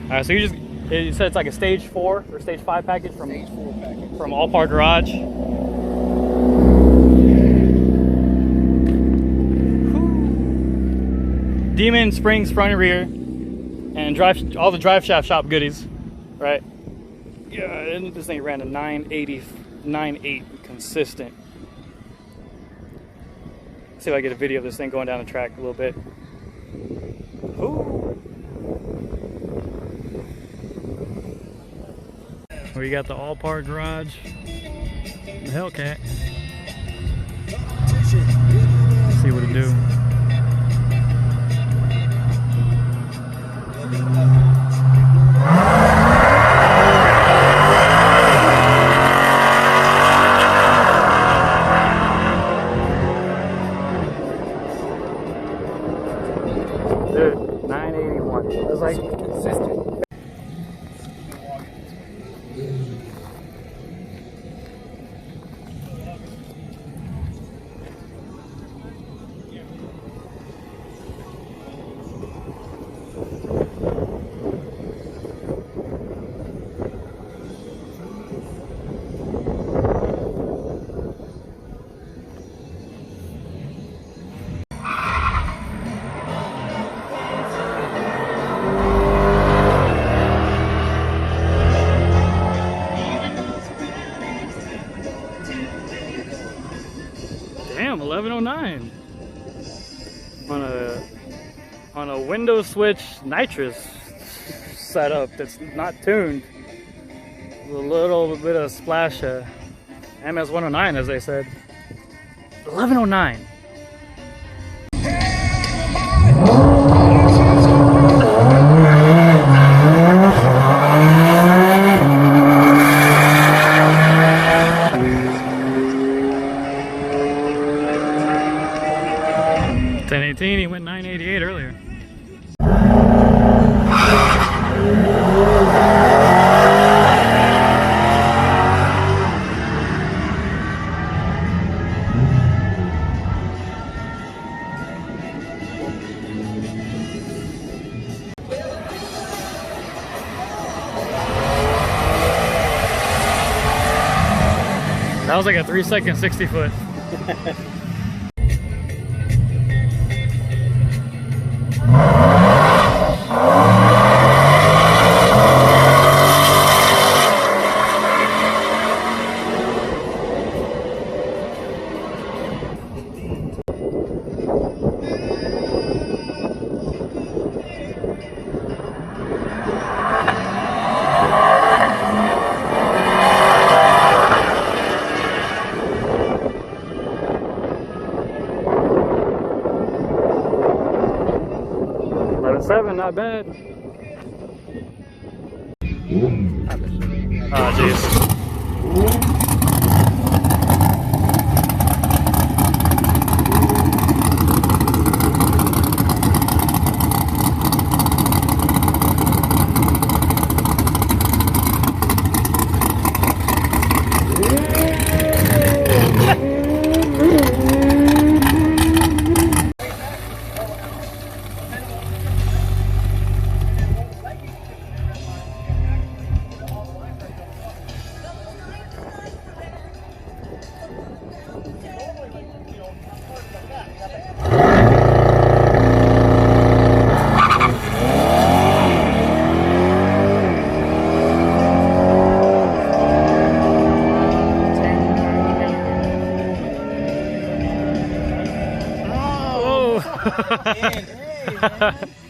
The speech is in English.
Alright, so you said it's like a stage 4 or stage 5 package from Stage 4 package. From Allpar Garage. Demon springs front and rear, and all the drive shaft shop goodies, right? Yeah, and this thing ran a 9.8 consistent. Let's see if I get a video of this thing going down the track a little bit. Ooh. We got the Allpar Garage, the Hellcat. Let's see what it do. Dude, 981. It was like consistent. Damn, 1109 on a window switch nitrous setup that's not tuned. A little bit of splash MS109, as they said. 1109. He went 988 earlier. That was like a 3-second 60-foot. Seven, not bad. Oh, jeez. Hey, man.